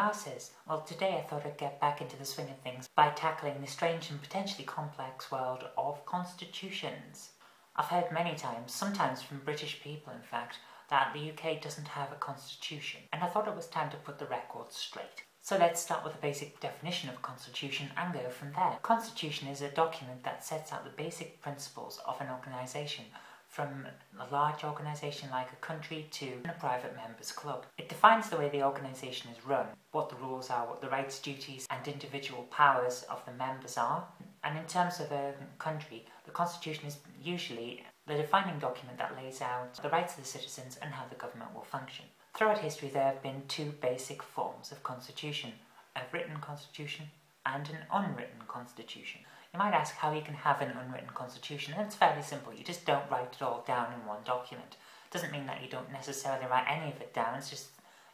louses. Well, today I thought I'd get back into the swing of things by tackling the strange and potentially complex world of constitutions. I've heard many times, sometimes from British people in fact, that the UK doesn't have a constitution, and I thought it was time to put the record straight. So let's start with a basic definition of constitution and go from there. Constitution is a document that sets out the basic principles of an organisation, from a large organisation like a country to a private members club. It defines the way the organisation is run, what the rules are, what the rights, duties and individual powers of the members are. And in terms of a country, the constitution is usually the defining document that lays out the rights of the citizens and how the government will function. Throughout history there have been two basic forms of constitution, a written constitution and an unwritten constitution. You might ask how you can have an unwritten constitution, and it's fairly simple. You just don't write it all down in one document. It doesn't mean that you don't necessarily write any of it down, it's just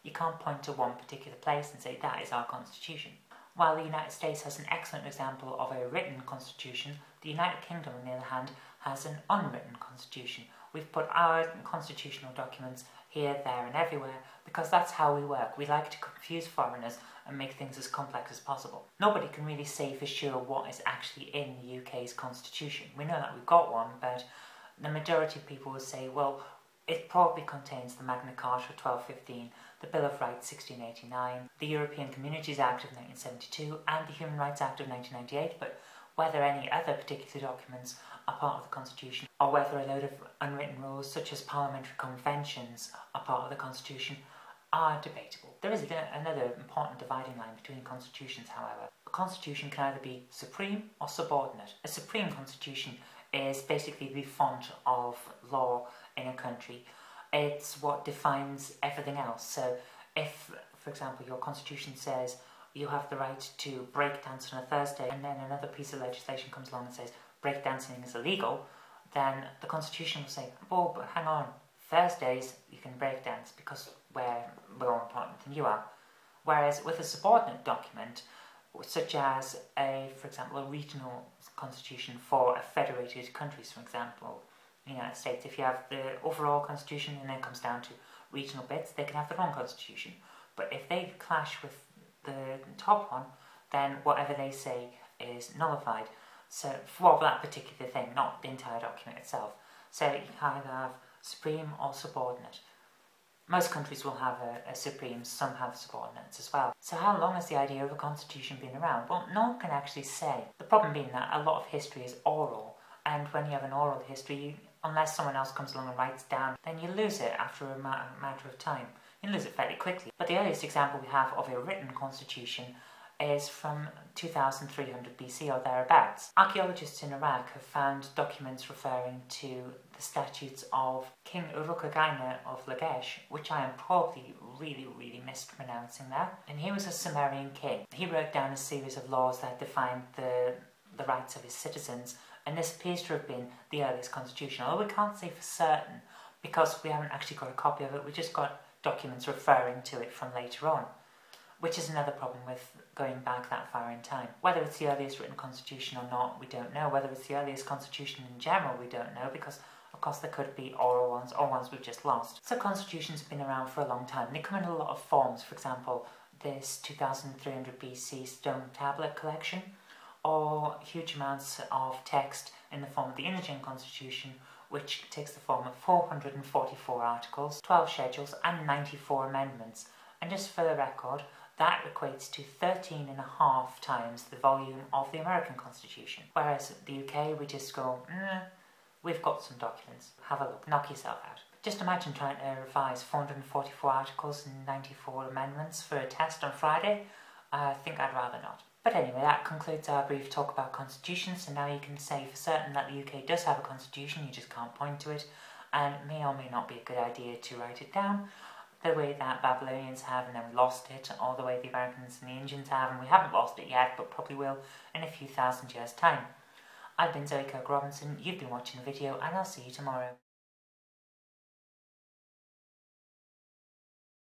you can't point to one particular place and say that is our constitution. While the United States has an excellent example of a written constitution, the United Kingdom, on the other hand, has an unwritten constitution. We've put our constitutional documents here, there and everywhere because that's how we work. We like to confuse foreigners and make things as complex as possible. Nobody can really say for sure what is actually in the UK's constitution. We know that we've got one, but the majority of people will say, well, it probably contains the Magna Carta of 1215, the Bill of Rights 1689, the European Communities Act of 1972 and the Human Rights Act of 1998, but whether any other particular documents are part of the Constitution, or whether a load of unwritten rules such as parliamentary conventions are part of the Constitution, are debatable. There is another important dividing line between constitutions, however. A constitution can either be supreme or subordinate. A supreme constitution is basically the font of law in a country. It's what defines everything else. So if, for example, your constitution says you have the right to break dance on a Thursday, and then another piece of legislation comes along and says breakdancing is illegal, then the constitution will say, oh, but hang on, Thursdays you can breakdance because we're more important than you are. Whereas with a subordinate document, such as for example, a regional constitution for a federated countries, for example, the United States, if you have the overall constitution and then it comes down to regional bits, they can have their own constitution. But if they clash with the top one, then whatever they say is nullified. So for that particular thing, not the entire document itself. So you can either have supreme or subordinate. Most countries will have a supreme, some have subordinates as well. So how long has the idea of a constitution been around? Well, no one can actually say. The problem being that a lot of history is oral, and when you have an oral history, unless someone else comes along and writes down, then you lose it after a matter of time. You lose it fairly quickly. But the earliest example we have of a written constitution is from 2300 BC or thereabouts. Archaeologists in Iraq have found documents referring to the statutes of King Uruk-againa of Lagash, which I am probably really mispronouncing there. And he was a Sumerian king. He wrote down a series of laws that defined the rights of his citizens, and this appears to have been the earliest constitution, although we can't say for certain because we haven't actually got a copy of it, we just got documents referring to it from later on. Which is another problem with going back that far in time. Whether it's the earliest written constitution or not, we don't know. Whether it's the earliest constitution in general, we don't know, because of course there could be oral ones or ones we've just lost. So constitutions have been around for a long time. They come in a lot of forms. For example, this 2300 BC stone tablet collection, or huge amounts of text in the form of the Indian Constitution, which takes the form of 444 articles, 12 schedules and 94 amendments. And just for the record, that equates to 13.5 times the volume of the American Constitution. Whereas the UK, we just go, we've got some documents, have a look, knock yourself out. Just imagine trying to revise 444 articles and 94 amendments for a test on Friday. I think I'd rather not. But anyway, that concludes our brief talk about constitutions, so now you can say for certain that the UK does have a constitution, you just can't point to it, and it may or may not be a good idea to write it down, the way that Babylonians have and then we lost it, or the way the Americans and the Indians have, and we haven't lost it yet, but probably will in a few thousand years' time. I've been Zoe Kirk-Robinson, you've been watching the video, and I'll see you tomorrow.